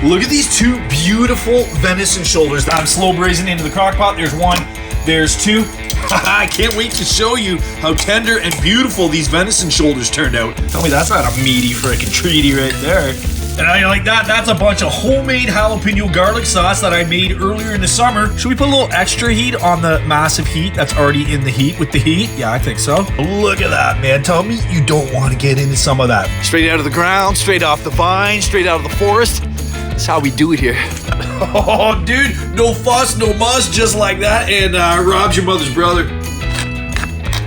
Look at these two beautiful venison shoulders that I'm slow braising into the crock pot. There's one, there's two. I can't wait to show you how tender and beautiful these venison shoulders turned out. Tell me that's not a meaty frickin' treaty right there. And I like that. That's a bunch of homemade jalapeno garlic sauce that I made earlier in the summer. Should we put a little extra heat on the massive heat that's already in the heat with the heat? Yeah, I think so. Look at that, man. Tell me you don't want to get into some of that. Straight out of the ground, straight off the vine, straight out of the forest. That's how we do it here. Oh, dude, no fuss, no muss, just like that. And Rob's your mother's brother.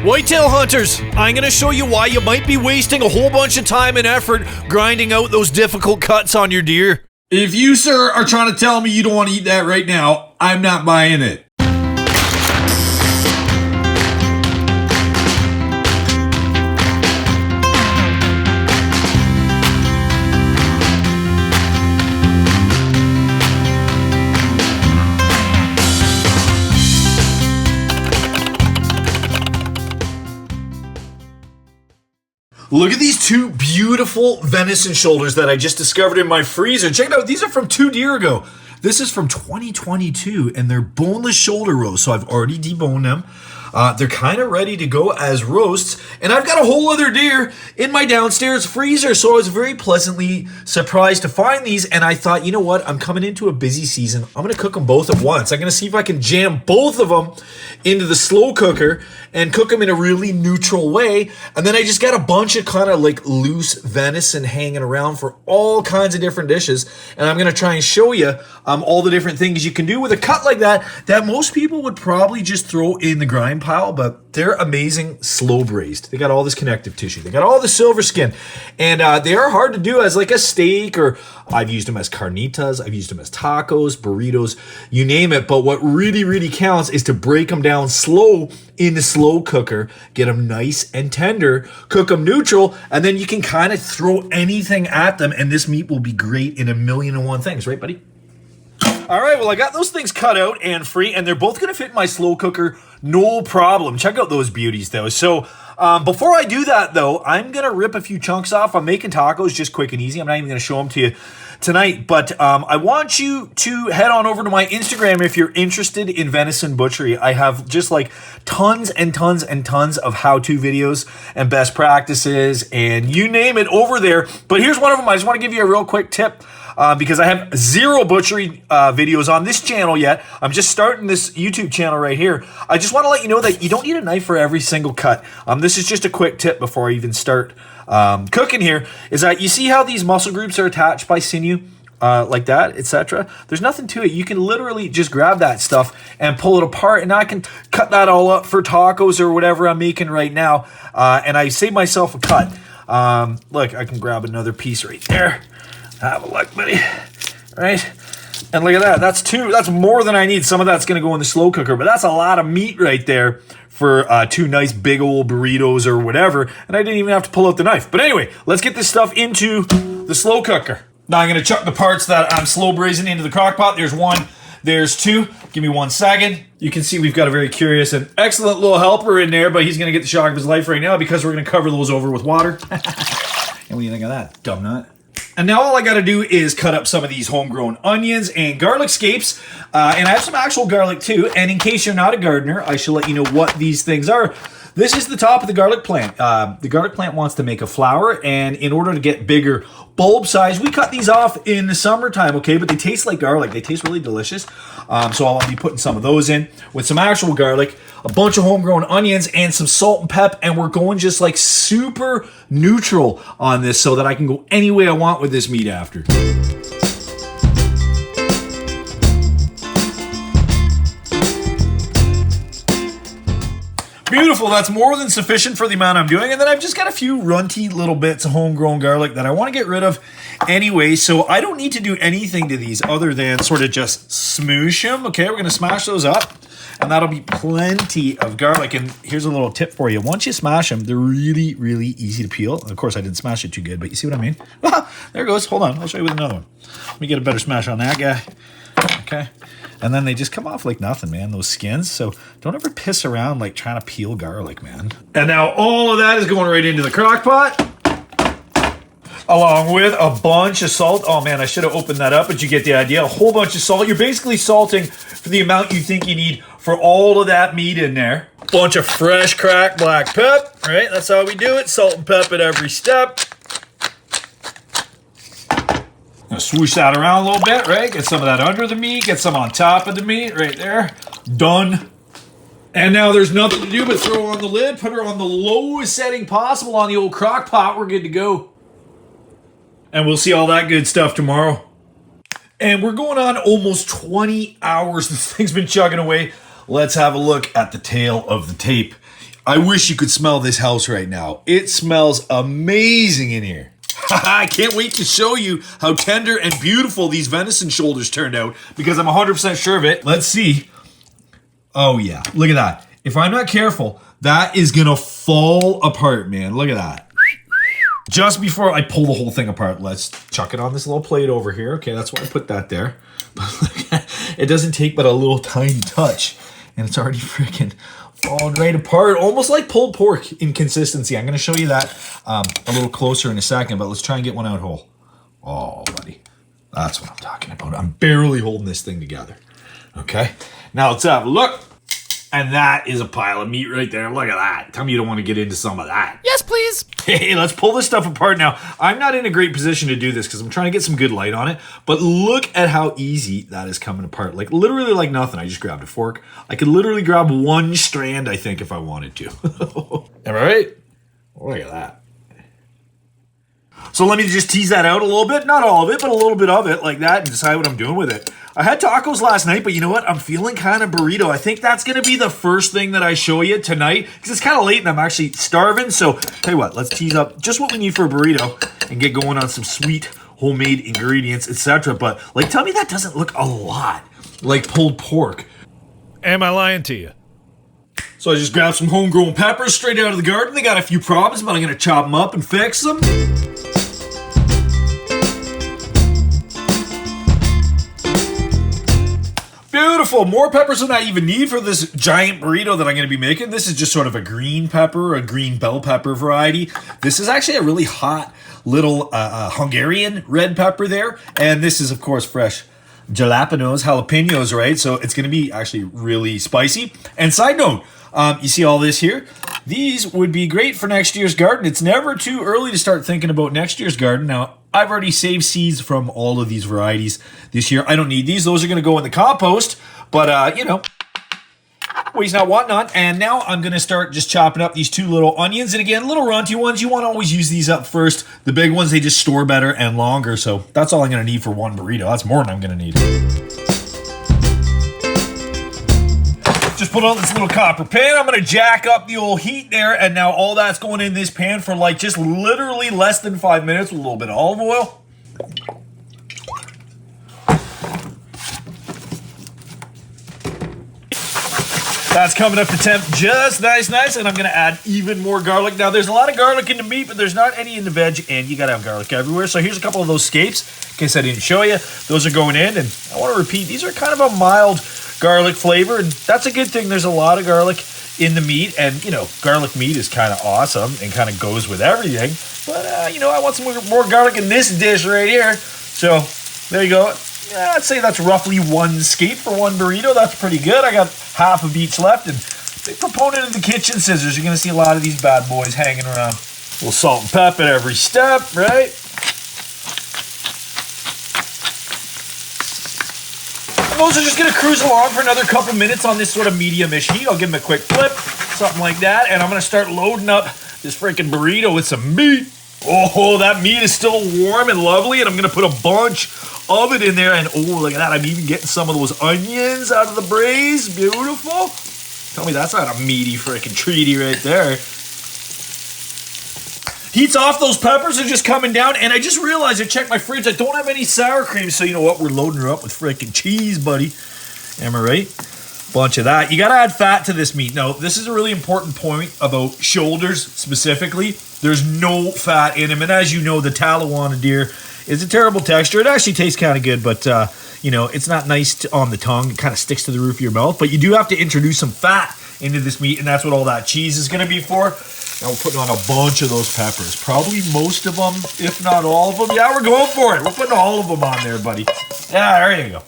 Whitetail hunters, I'm going to show you why you might be wasting a whole bunch of time and effort grinding out those difficult cuts on your deer. If you, sir, are trying to tell me you don't want to eat that right now, I'm not buying it. Look at these two beautiful venison shoulders that I just discovered in my freezer. Check it out. These are from 2 deer ago. This is from 2022, and they're boneless shoulder roasts, so I've already deboned them. They're kind of ready to go as roasts, and I've got a whole other deer in my downstairs freezer, so I was very pleasantly surprised to find these, and I thought, you know what, I'm coming into a busy season. I'm going to cook them both at once. I'm going to see if I can jam both of them into the slow cooker and cook them in a really neutral way, and then I just got a bunch of kind of like loose venison hanging around for all kinds of different dishes, and I'm going to try and show you all the different things you can do with a cut like that most people would probably just throw in the grind pile, but they're amazing slow braised. They got all this connective tissue. They got all the silver skin, and they are hard to do as like a steak, or I've used them as carnitas. I've used them as tacos, burritos, you name it. But what really, really counts is to break them down slow in the slow cooker, get them nice and tender, cook them neutral, and then you can kind of throw anything at them, and this meat will be great in 1,000,001 things, right, buddy? All right, well, I got those things cut out and free, and they're both going to fit in my slow cooker, no problem. Check out those beauties, though. So before I do that, though, I'm going to rip a few chunks off. I'm making tacos just quick and easy. I'm not even going to show them to you tonight, but I want you to head on over to my Instagram if you're interested in venison butchery. I have just like tons and tons and tons of how-to videos and best practices and you name it over there. But here's one of them. I just want to give you a real quick tip. Because I have 0 butchery videos on this channel yet. I'm just starting this YouTube channel right here. I just want to let you know that you don't need a knife for every single cut. This is just a quick tip before I even start cooking here, is that you see how these muscle groups are attached by sinew? Like that, etc. There's nothing to it. You can literally just grab that stuff and pull it apart, and I can cut that all up for tacos or whatever I'm making right now, and I save myself a cut. Look, I can grab another piece right there. Have a look, buddy. Right? And look at that. That's 2. That's more than I need. Some of that's going to go in the slow cooker, but that's a lot of meat right there for 2 nice big old burritos or whatever, and I didn't even have to pull out the knife. But anyway, let's get this stuff into the slow cooker. Now I'm going to chuck the parts that I'm slow braising into the crock pot. There's 1. There's 2. Give me 1 second. You can see we've got a very curious and excellent little helper in there, but he's going to get the shock of his life right now because we're going to cover those over with water. And what do you think of that, dumb nut? And now all I got to do is cut up some of these homegrown onions and garlic scapes. And I have some actual garlic too. And in case you're not a gardener, I should let you know what these things are. This is the top of the garlic plant. The garlic plant wants to make a flower, and in order to get bigger bulb size, we cut these off in the summertime, okay? But they taste like garlic. They taste really delicious. So I'll be putting some of those in with some actual garlic, a bunch of homegrown onions, and some salt and pep, and we're going just like super neutral on this so that I can go any way I want with this meat after. Beautiful, that's more than sufficient for the amount I'm doing. And then I've just got a few runty little bits of homegrown garlic that I want to get rid of anyway. So I don't need to do anything to these other than sort of just smoosh them. Okay, we're going to smash those up. And that'll be plenty of garlic. And here's a little tip for you. Once you smash them, they're really, really easy to peel. Of course, I didn't smash it too good, but you see what I mean? There it goes. Hold on. I'll show you with another one. Let me get a better smash on that guy. Okay. And then they just come off like nothing, man, those skins. So don't ever piss around like trying to peel garlic, man. And now all of that is going right into the crock pot. along with a bunch of salt. Oh man, I should have opened that up, but you get the idea. A whole bunch of salt. You're basically salting for the amount you think you need for all of that meat in there. Bunch of fresh cracked black pep, right? That's how we do it. Salt and pep at every step. Gonna swoosh that around a little bit, right? Get some of that under the meat, get some on top of the meat, right there. Done. And now there's nothing to do but throw on the lid, put her on the lowest setting possible on the old crock pot. We're good to go. And we'll see all that good stuff tomorrow. And we're going on almost 20 hours. This thing's been chugging away. Let's have a look at the tail of the tape. I wish you could smell this house right now. It smells amazing in here. I can't wait to show you how tender and beautiful these venison shoulders turned out because I'm 100% sure of it. Let's see. Oh yeah, look at that. If I'm not careful, that is gonna fall apart, man. Look at that. Just before I pull the whole thing apart, let's chuck it on this little plate over here. Okay, that's why I put that there. It doesn't take but a little tiny touch, and it's already freaking falling right apart, almost like pulled pork in consistency. I'm going to show you that a little closer in a second, but let's try and get one out whole. Oh, buddy. That's what I'm talking about. I'm barely holding this thing together. Okay. Now let's have a look. And that is a pile of meat right there. Look at that. Tell me you don't want to get into some of that. Yes, please. Hey, let's pull this stuff apart now. I'm not in a great position to do this because I'm trying to get some good light on it. But look at how easy that is coming apart. Like literally like nothing. I just grabbed a fork. I could literally grab one strand, I think, if I wanted to. Am I right? Look at that. So let me just tease that out a little bit. Not all of it, but a little bit of it like that and decide what I'm doing with it. I had tacos last night, but you know what? I'm feeling kind of burrito. I think that's going to be the first thing that I show you tonight because it's kind of late and I'm actually starving. So tell you what, let's tease up just what we need for a burrito and get going on some sweet homemade ingredients, etc. But like, tell me that doesn't look a lot like pulled pork. Am I lying to you? So I just grabbed some homegrown peppers straight out of the garden. They got a few problems, but I'm going to chop them up and fix them. Beautiful. More peppers than I even need for this giant burrito that I'm going to be making. This is just sort of a green pepper, a green bell pepper variety. This is actually a really hot little Hungarian red pepper there. And this is, of course, fresh jalapenos, right? So it's going to be actually really spicy. And side note, you see all this here? These would be great for next year's garden. It's never too early to start thinking about next year's garden. Now, I've already saved seeds from all of these varieties this year. I don't need these. Those are going to go in the compost. But, you know, waste not, want not. And now I'm going to start just chopping up these two little onions. And again, little runty ones, you want to always use these up first. The big ones, they just store better and longer. So that's all I'm going to need for one burrito. That's more than I'm going to need. Just put on this little copper pan. I'm going to jack up the old heat there. And now all that's going in this pan for like just literally less than 5 minutes with a little bit of olive oil. That's coming up to temp just nice. And I'm going to add even more garlic. Now, there's a lot of garlic in the meat, but there's not any in the veg. And you got to have garlic everywhere. So here's a couple of those scapes. In case I didn't show you. Those are going in. And I want to repeat, these are kind of a mild garlic flavor, and that's a good thing. There's a lot of garlic in the meat, and you know, garlic meat is kind of awesome and kind of goes with everything. But you know, I want some more garlic in this dish right here. So there you go. Yeah, I'd say that's roughly one scape for one burrito. That's pretty good. I got half of each left, and big proponent of the kitchen scissors. You're gonna see a lot of these bad boys hanging around. A little salt and pep at every step, right? Those are just going to cruise along for another couple minutes on this sort of medium-ish heat. I'll give them a quick flip, something like that, and I'm going to start loading up this freaking burrito with some meat. Oh, that meat is still warm and lovely, and I'm going to put a bunch of it in there, and oh, look at that. I'm even getting some of those onions out of the braise. Beautiful. Tell me that's not a meaty freaking treaty right there. Heat's off, those peppers are just coming down, and I just realized I checked my fridge. I don't have any sour cream, so you know what? We're loading her up with freaking cheese, buddy. Am I right? Bunch of that. You got to add fat to this meat. Now, this is a really important point about shoulders specifically. There's no fat in them, and as you know, the tallow on a deer is a terrible texture. It actually tastes kind of good, but you know, it's not nice on the tongue. It kind of sticks to the roof of your mouth, but you do have to introduce some fat into this meat, and that's what all that cheese is gonna be for. Now we're putting on a bunch of those peppers. Probably most of them, if not all of them. Yeah, we're going for it. We're putting all of them on there, buddy. Yeah, there you go.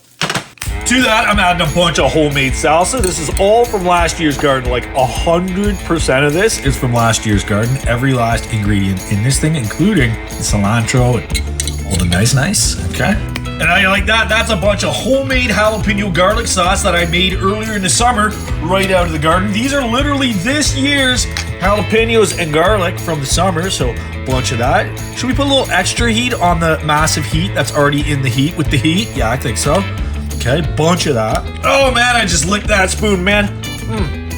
To that, I'm adding a bunch of homemade salsa. This is all from last year's garden. Like 100% of this is from last year's garden. Every last ingredient in this thing, including the cilantro and all the nice, okay? And how you like that? That's a bunch of homemade jalapeno garlic sauce that I made earlier in the summer, right out of the garden. These are literally this year's jalapenos and garlic from the summer, so a bunch of that. Should we put a little extra heat on the massive heat that's already in the heat with the heat? Yeah, I think so. Okay, bunch of that. Oh man, I just licked that spoon, man.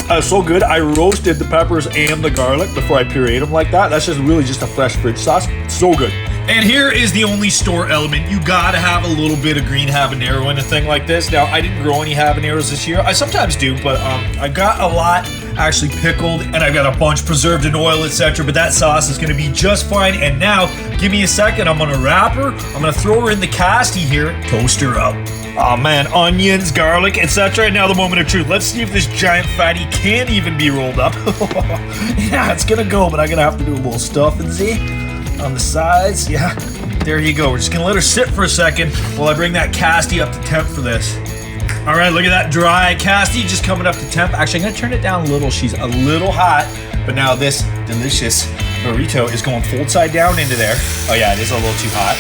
That's so good. I roasted the peppers and the garlic before I pureed them like that. That's just really just a fresh fridge sauce. So good. And here is the only store element. You gotta have a little bit of green habanero in a thing like this. Now, I didn't grow any habaneros this year. I sometimes do, but I got a lot actually pickled, and I've got a bunch preserved in oil, etc. But that sauce is gonna be just fine. And now, give me a second. I'm gonna wrap her. I'm gonna throw her in the casty here, toast her up. Oh man, onions, garlic, etc. And now the moment of truth. Let's see if this giant fatty can even be rolled up. Yeah, it's gonna go, but I'm gonna have to do a little stuffing, see? On the sides, yeah. There you go. We're just gonna let her sit for a second while I bring that casty up to temp for this. All right, look at that dry casty just coming up to temp. Actually, I'm gonna turn it down a little. She's a little hot, but now this delicious burrito is going fold side down into there. Oh yeah, it is a little too hot.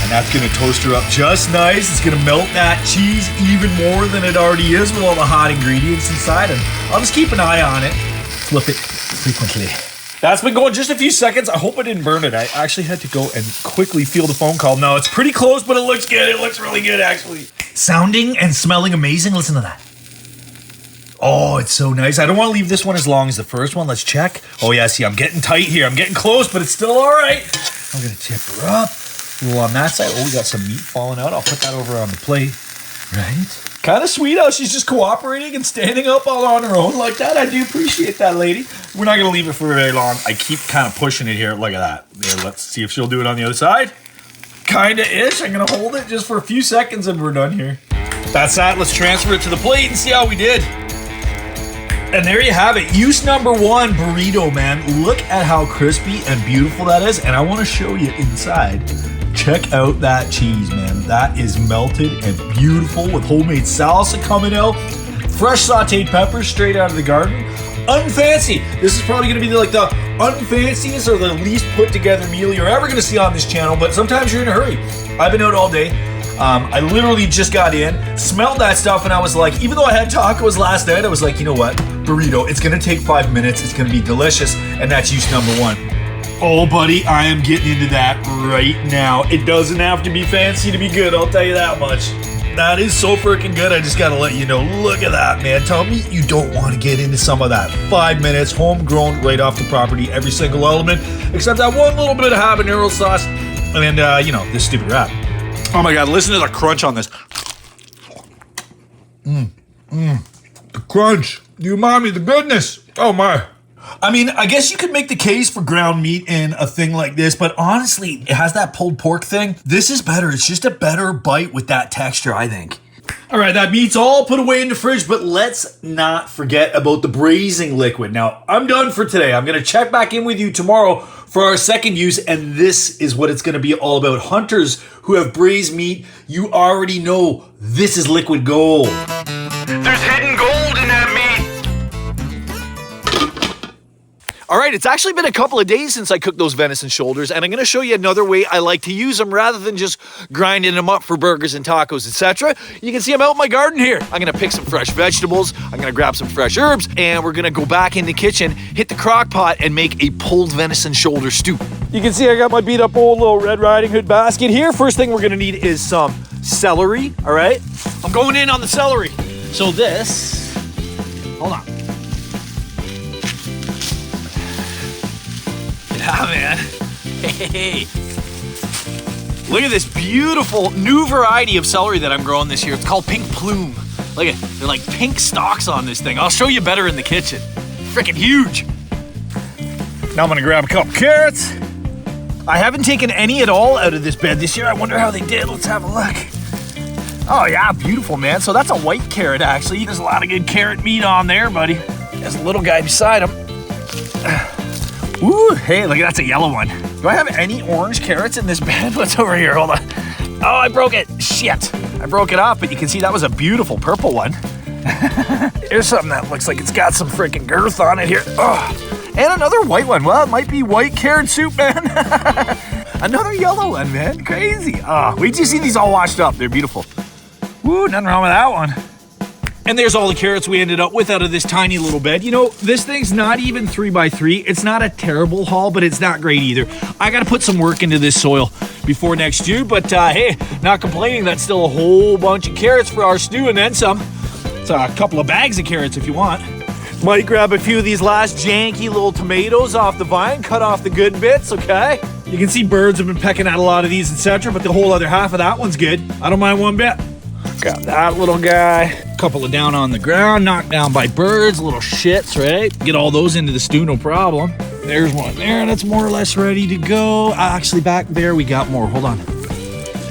And that's gonna toast her up just nice. It's gonna melt that cheese even more than it already is with all the hot ingredients inside. And I'll just keep an eye on it. Flip it frequently. That's been going just a few seconds. I hope I didn't burn it. I actually had to go and quickly feel the phone call. No, it's pretty close, but it looks good. It looks really good, actually. Sounding and smelling amazing. Listen to that. Oh, it's so nice. I don't want to leave this one as long as the first one. Let's check. Oh, yeah, see, I'm getting tight here. I'm getting close, but it's still all right. I'm going to tip her up. A little on that side. Oh, we got some meat falling out. I'll put that over on the plate. Right? Kind of sweet how she's just cooperating and standing up all on her own like that. I do appreciate that, lady. We're not going to leave it for very long. I keep kind of pushing it here. Look at that. There, let's see if she'll do it on the other side. Kind of ish. I'm going to hold it just for a few seconds and we're done here. That's that. Let's transfer it to the plate and see how we did. And there you have it. Use number 1 burrito, man. Look at how crispy and beautiful that is. And I want to show you inside. Check out that cheese, man. That is melted and beautiful with homemade salsa coming out. Fresh sauteed peppers straight out of the garden. Unfancy. This is probably going to be like the unfanciest or the least put together meal you're ever going to see on this channel, but sometimes you're in a hurry. I've been out all day. I literally just got in, smelled that stuff, and I was like, even though I had tacos last night, I was like, you know what? Burrito, it's going to take 5 minutes. It's going to be delicious, and that's use number 1. Oh, buddy, I am getting into that right now. It doesn't have to be fancy to be good, I'll tell you that much. That is so freaking good, I just gotta let you know. Look at that, man. Tell me you don't want to get into some of that. 5 minutes, homegrown, right off the property, every single element, except that one little bit of habanero sauce, and, you know, this stupid wrap. Oh my God, listen to the crunch on this. The crunch, the umami, the goodness. Oh my. I mean, I guess you could make the case for ground meat in a thing like this, but honestly, it has that pulled pork thing. This is better. It's just a better bite with that texture, I think. All right, that meat's all put away in the fridge, but let's not forget about the braising liquid. Now, I'm done for today. I'm going to check back in with you tomorrow for our second use, and this is what it's going to be all about. Hunters who have braised meat, you already know this is liquid gold. There's hidden gold in that meat. All right, it's actually been a couple of days since I cooked those venison shoulders, and I'm going to show you another way I like to use them rather than just grinding them up for burgers and tacos, etc. You can see I'm out in my garden here. I'm going to pick some fresh vegetables, I'm going to grab some fresh herbs, and we're going to go back in the kitchen, hit the crock pot, and make a pulled venison shoulder stew. You can see I got my beat up old little Red Riding Hood basket here. First thing we're going to need is some celery, all right? I'm going in on the celery. So this, hold on. Yeah, man. Hey. Look at this beautiful new variety of celery that I'm growing this year. It's called Pink Plume. Look at, they're like pink stalks on this thing. I'll show you better in the kitchen. Freaking huge. Now I'm gonna grab a couple carrots. I haven't taken any at all out of this bed this year. I wonder how they did. Let's have a look. Oh yeah, beautiful, man. So that's a white carrot, actually. There's a lot of good carrot meat on there, buddy. There's a little guy beside him. Ooh, hey, look, that's a yellow one. Do I have any orange carrots in this bed? What's over here? Hold on. Oh, I broke it. Shit. I broke it off, but you can see that was a beautiful purple one. Here's something that looks like it's got some freaking girth on it here. Oh, and another white one. Well, it might be white carrot soup, man. Another yellow one, man. Crazy. Oh, wait till you see these all washed up. They're beautiful. Woo, nothing wrong with that one. And there's all the carrots we ended up with out of this tiny little bed. You know, this thing's not even 3x3. It's not a terrible haul, but it's not great either. I gotta put some work into this soil before next year, but hey, not complaining. That's still a whole bunch of carrots for our stew and then some. It's a couple of bags of carrots if you want. Might grab a few of these last janky little tomatoes off the vine, cut off the good bits, okay? You can see birds have been pecking at a lot of these, etc., but the whole other half of that one's good. I don't mind one bit. Got that little guy. A couple of down on the ground, knocked down by birds, little shits, right? Get all those into the stew, no problem. There's one there that's more or less ready to go. Actually, back there we got more. Hold on.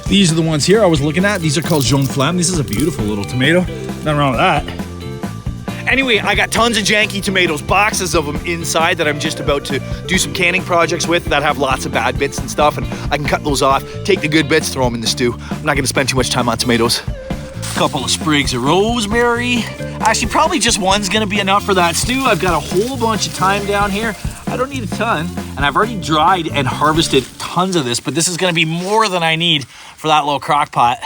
These are the ones here I was looking at. These are called jaune flamme. This is a beautiful little tomato. Nothing wrong with that. Anyway, I got tons of janky tomatoes, boxes of them inside that I'm just about to do some canning projects with that have lots of bad bits and stuff, and I can cut those off, take the good bits, throw them in the stew. I'm not gonna spend too much time on tomatoes. Couple of sprigs of rosemary. Actually, probably just one's gonna be enough for that stew. I've got a whole bunch of thyme down here. I don't need a ton, and I've already dried and harvested tons of this, but this is gonna be more than I need for that little crock pot.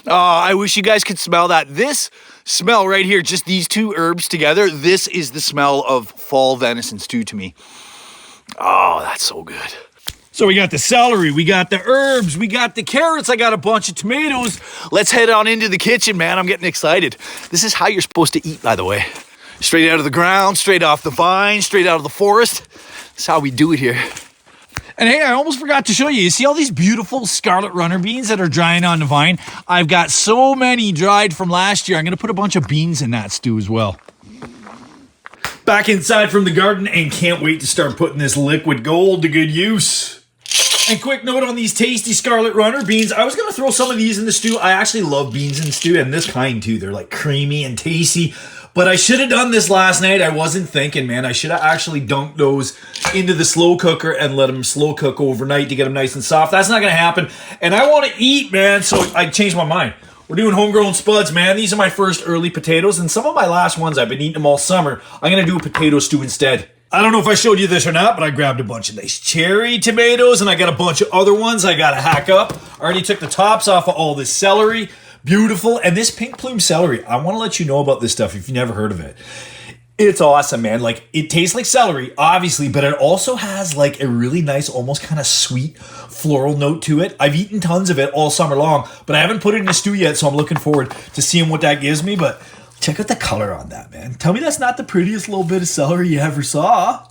Oh, I wish you guys could smell that. This smell right here, just these two herbs together, this is the smell of fall venison stew to me. Oh, that's so good. So we got the celery, we got the herbs, we got the carrots, I got a bunch of tomatoes. Let's head on into the kitchen, man. I'm getting excited. This is how you're supposed to eat, by the way. Straight out of the ground, straight off the vine, straight out of the forest. That's how we do it here. And hey, I almost forgot to show you. You see all these beautiful scarlet runner beans that are drying on the vine? I've got so many dried from last year. I'm gonna put a bunch of beans in that stew as well. Back inside from the garden and can't wait to start putting this liquid gold to good use. And quick note on these tasty scarlet runner beans. I was going to throw some of these in the stew. I actually love beans in stew, and this kind too. They're like creamy and tasty. But I should have done this last night. I wasn't thinking, man. I should have actually dunked those into the slow cooker and let them slow cook overnight to get them nice and soft. That's not going to happen. And I want to eat, man, so I changed my mind. We're doing homegrown spuds, man. These are my first early potatoes, and some of my last ones, I've been eating them all summer. I'm going to do a potato stew instead. I don't know if I showed you this or not, but I grabbed a bunch of nice cherry tomatoes, and I got a bunch of other ones I gotta hack up. I already took the tops off of all this celery. Beautiful. And this pink plume celery, I want to let you know about this stuff if you've never heard of it. It's awesome, man. Like, it tastes like celery, obviously, but it also has like a really nice, almost kind of sweet floral note to it. I've eaten tons of it all summer long, but I haven't put it in a stew yet, so I'm looking forward to seeing what that gives me. But check out the color on that, man. Tell me that's not the prettiest little bit of celery you ever saw.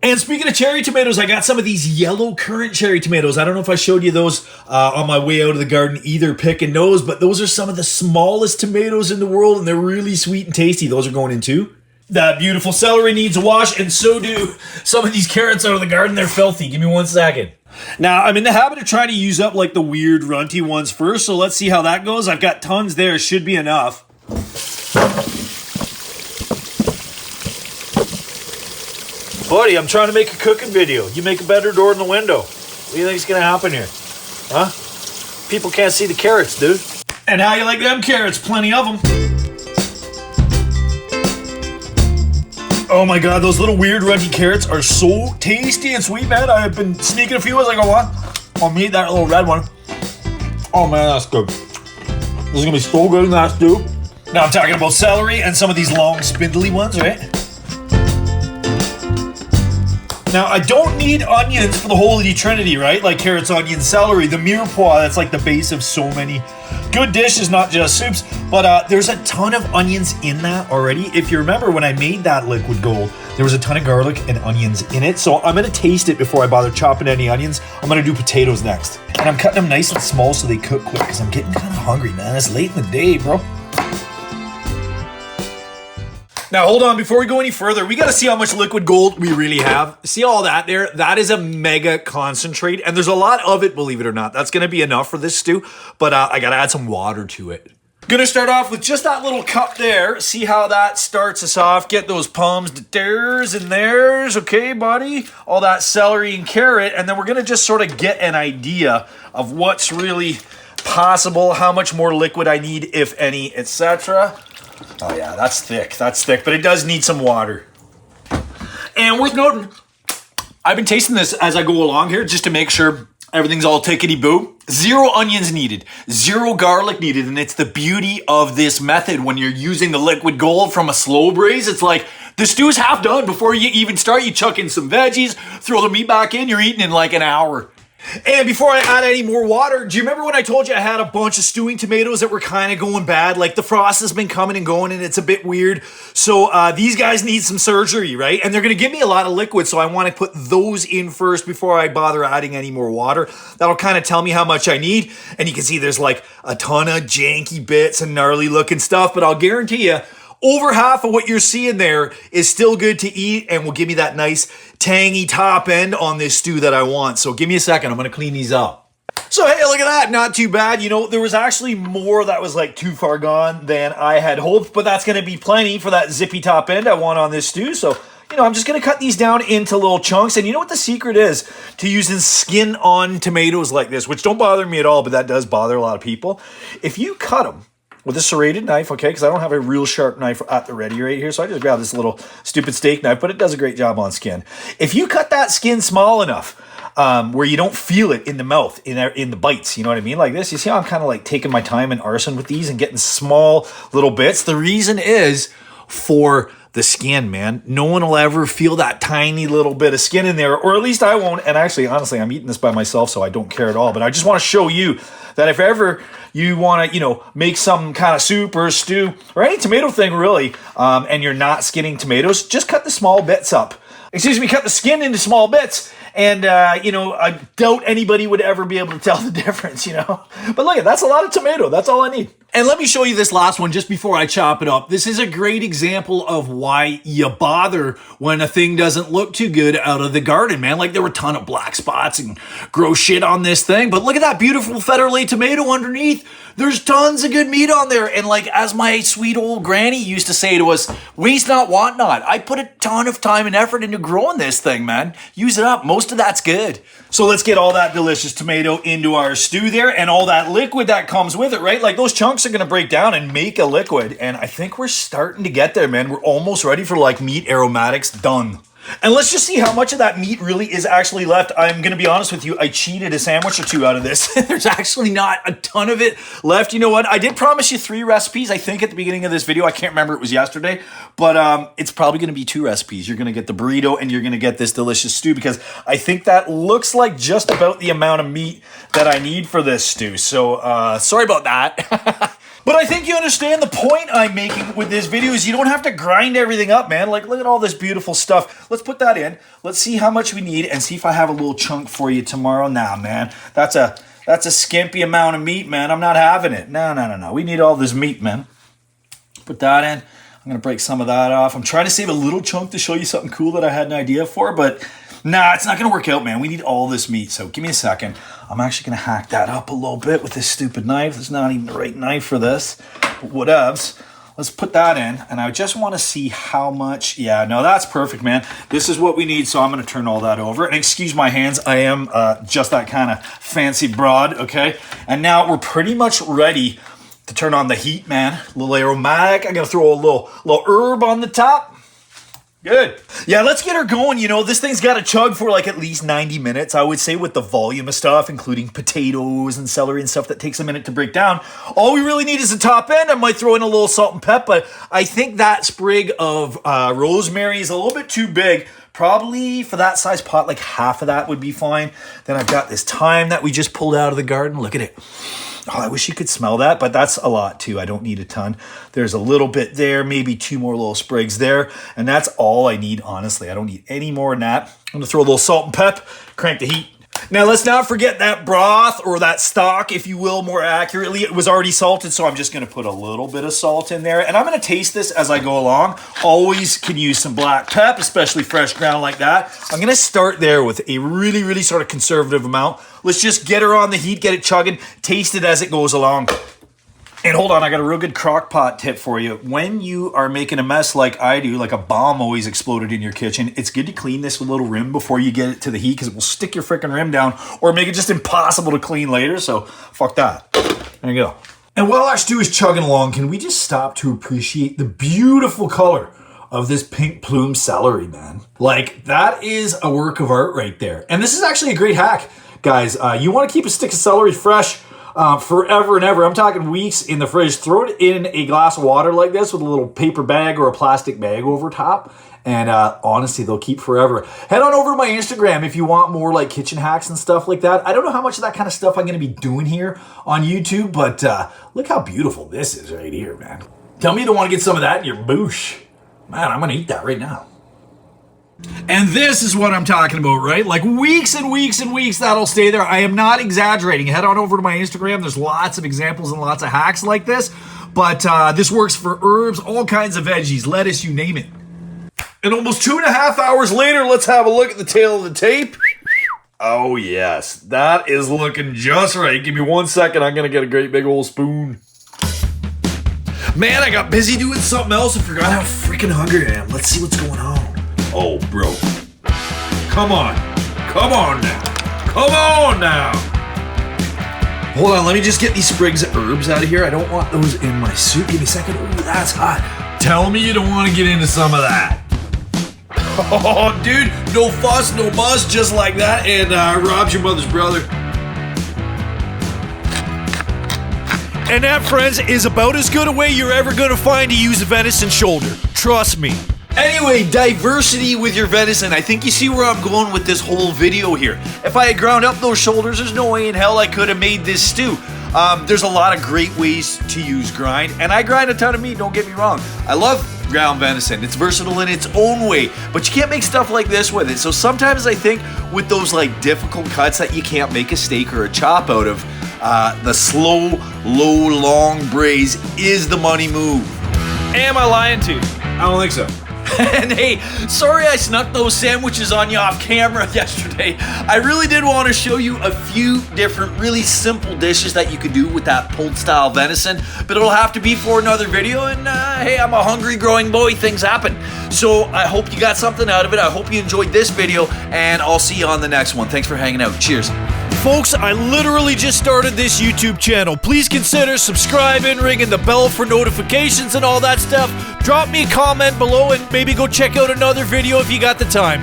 And speaking of cherry tomatoes, I got some of these yellow currant cherry tomatoes. I don't know if I showed you those on my way out of the garden either, picking those, but those are some of the smallest tomatoes in the world, and they're really sweet and tasty. Those are going in too. That beautiful celery needs a wash, and so do some of these carrots out of the garden. They're filthy. Give me 1 second. Now, I'm in the habit of trying to use up like the weird runty ones first, so let's see how that goes. I've got tons there. Should be enough. Buddy, I'm trying to make a cooking video. You make a better door in the window. What do you think's gonna happen here? Huh? People can't see the carrots, dude. And how you like them carrots? Plenty of them. Oh my god, those little weird runty carrots are so tasty and sweet, man. I've been sneaking a few as I go on. I'll meet that little red one. Oh man, that's good. This is gonna be so good in that stew. Now I'm talking about celery and some of these long spindly ones, right? Now, I don't need onions for the Holy Trinity, right? Like carrots, onions, celery, the mirepoix, that's like the base of so many good dishes, not just soups. But there's a ton of onions in that already. If you remember when I made that liquid gold, there was a ton of garlic and onions in it. So I'm gonna taste it before I bother chopping any onions. I'm gonna do potatoes next. And I'm cutting them nice and small so they cook quick because I'm getting kind of hungry, man. It's late in the day, bro. Now, hold on, before we go any further, we gotta see how much liquid gold we really have. See all that there? That is a mega concentrate, and there's a lot of it, believe it or not. That's gonna be enough for this stew, but I gotta add some water to it. Gonna start off with just that little cup there. See how that starts us off. Get those palms to theirs and theirs. Okay, buddy? All that celery and carrot. And then we're gonna just sort of get an idea of what's really possible, how much more liquid I need, if any, etc. Oh yeah, that's thick, but it does need some water. And worth noting, I've been tasting this as I go along here just to make sure everything's all tickety-boo. 0 onions needed, 0 garlic needed, and it's the beauty of this method when you're using the liquid gold from a slow braise. It's like the stew's half done before you even start. You chuck in some veggies, throw the meat back in, you're eating in like an hour. And before I add any more water, do you remember when I told you I had a bunch of stewing tomatoes that were kind of going bad? Like the frost has been coming and going and it's a bit weird. So these guys need some surgery, right? And they're going to give me a lot of liquid, so I want to put those in first before I bother adding any more water. That'll kind of tell me how much I need. And you can see there's like a ton of janky bits and gnarly looking stuff, but I'll guarantee you, over half of what you're seeing there is still good to eat and will give me that nice tangy top end on this stew that I want. So give me a second. I'm going to clean these up. So hey, look at that. Not too bad. You know, there was actually more that was like too far gone than I had hoped, but that's going to be plenty for that zippy top end I want on this stew. So, you know, I'm just going to cut these down into little chunks. And you know what the secret is to using skin on tomatoes like this, which don't bother me at all, but that does bother a lot of people. If you cut them with a serrated knife, okay, because I don't have a real sharp knife at the ready right here, so I just grab this little stupid steak knife, but it does a great job on skin. If you cut that skin small enough where you don't feel it in the mouth, in the bites, you know what I mean? Like this, you see how I'm kind of like taking my time in arson with these and getting small little bits? The reason is for the skin, man. No one will ever feel that tiny little bit of skin in there, or at least I won't. And actually, honestly, I'm eating this by myself, so I don't care at all. But I just want to show you that if ever you want to, you know, make some kind of soup or stew or any tomato thing really, and you're not skinning tomatoes, just cut the small bits up. Excuse me, cut the skin into small bits. And, you know, I doubt anybody would ever be able to tell the difference, you know. But look, that's a lot of tomato. That's all I need. And let me show you this last one just before I chop it up. This is a great example of why you bother when a thing doesn't look too good out of the garden, man. Like there were a ton of black spots and gross shit on this thing. But look at that beautiful federale tomato underneath. There's tons of good meat on there. And like as my sweet old granny used to say to us, waste not, want not. I put a ton of time and effort into growing this thing, man. Use it up. Most of that's good. So let's get all that delicious tomato into our stew there and all that liquid that comes with it, right? Like those chunks are going to break down and make a liquid. And I think we're starting to get there, man. We're almost ready for like meat aromatics done. And let's just see how much of that meat really is actually left. I'm going to be honest with you. I cheated a sandwich or two out of this. There's actually not a ton of it left. You know what? I did promise you 3 recipes, I think, at the beginning of this video. I can't remember. It was yesterday. But it's probably going to be 2 recipes. You're going to get the burrito and you're going to get this delicious stew because I think that looks like just about the amount of meat that I need for this stew. So sorry about that. But I think you understand the point I'm making with this video is you don't have to grind everything up, man. Like, look at all this beautiful stuff. Let's put that in. Let's see how much we need and see if I have a little chunk for you tomorrow. Nah, man. That's a skimpy amount of meat, man. I'm not having it. No. We need all this meat, man. Put that in. I'm going to break some of that off. I'm trying to save a little chunk to show you something cool that I had an idea for, but nah, it's not going to work out, man. We need all this meat, so give me a second. I'm actually going to hack that up a little bit with this stupid knife. It's not even the right knife for this, but whatevs. Let's put that in, and I just want to see how much. Yeah, no, that's perfect, man. This is what we need, so I'm going to turn all that over. And excuse my hands, I am just that kind of fancy broad, okay? And now we're pretty much ready to turn on the heat, man. A little aromatic. I'm going to throw a little herb on the top. Good. Yeah, let's get her going. You know, this thing's got to chug for like at least 90 minutes, I would say, with the volume of stuff, including potatoes and celery and stuff that takes a minute to break down. All we really need is the top end. I might throw in a little salt and pep, but I think that sprig of rosemary is a little bit too big. Probably for that size pot, like half of that would be fine. Then I've got this thyme that we just pulled out of the garden. Look at it. Oh, I wish you could smell that, but that's a lot too. I don't need a ton. There's a little bit there, maybe 2 more little sprigs there, and that's all I need, honestly. I don't need any more than that. I'm going to throw a little salt and pep, crank the heat. Now, let's not forget that broth, or that stock, if you will, more accurately. It was already salted, so I'm just going to put a little bit of salt in there. And I'm going to taste this as I go along. Always can use some black pep, especially fresh ground like that. I'm going to start there with a really, really sort of conservative amount. Let's just get her on the heat, get it chugging, taste it as it goes along. And hold on, I got a real good crock pot tip for you. When you are making a mess like I do, like a bomb always exploded in your kitchen, it's good to clean this little rim before you get it to the heat because it will stick your freaking rim down or make it just impossible to clean later. So fuck that. There you go. And while our stew is chugging along, can we just stop to appreciate the beautiful color of this pink plume celery, man? Like, that is a work of art right there. And this is actually a great hack, guys. You want to keep a stick of celery fresh forever and ever. I'm talking weeks in the fridge. Throw it in a glass of water like this with a little paper bag or a plastic bag over top. And honestly, they'll keep forever. Head on over to my Instagram if you want more like kitchen hacks and stuff like that. I don't know how much of that kind of stuff I'm going to be doing here on YouTube, but look how beautiful this is right here, man. Tell me you don't want to get some of that in your boosh. Man, I'm going to eat that right now. And this is what I'm talking about, right? Like weeks and weeks and weeks that'll stay there. I am not exaggerating. Head on over to my Instagram. There's lots of examples and lots of hacks like this. But this works for herbs, all kinds of veggies, lettuce, you name it. And almost 2.5 hours later, let's have a look at the tail of the tape. Oh yes, that is looking just right. Give me 1 second. I'm going to get a great big old spoon. Man, I got busy doing something else and forgot how freaking hungry I am. Let's see what's going on. Oh, bro. Come on. Come on now. Come on now. Hold on, let me just get these sprigs of herbs out of here. I don't want those in my soup. Give me a second. Oh, that's hot. Tell me you don't want to get into some of that. Oh, dude. No fuss, no muss, just like that. And Rob's your mother's brother. And that, friends, is about as good a way you're ever going to find to use a venison shoulder. Trust me. Anyway, diversity with your venison. I think you see where I'm going with this whole video here. If I had ground up those shoulders, there's no way in hell I could have made this stew. There's a lot of great ways to use grind, and I grind a ton of meat, don't get me wrong. I love ground venison. It's versatile in its own way, but you can't make stuff like this with it. So sometimes I think with those like difficult cuts that you can't make a steak or a chop out of, the slow, low, long braise is the money move. Am I lying to you? I don't think so. And hey, sorry I snuck those sandwiches on you off camera yesterday. I really did want to show you a few different really simple dishes that you could do with that pulled style venison, but it'll have to be for another video, and hey, I'm a hungry growing boy, things happen. So I hope you got something out of it. I hope you enjoyed this video, and I'll see you on the next one. Thanks for hanging out. Cheers. Folks, I literally just started this YouTube channel. Please consider subscribing, ringing the bell for notifications and all that stuff. Drop me a comment below and maybe go check out another video if you got the time.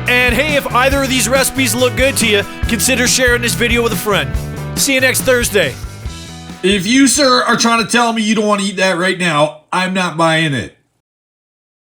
And hey, if either of these recipes look good to you, consider sharing this video with a friend. See you next Thursday. If you, sir, are trying to tell me you don't want to eat that right now, I'm not buying it.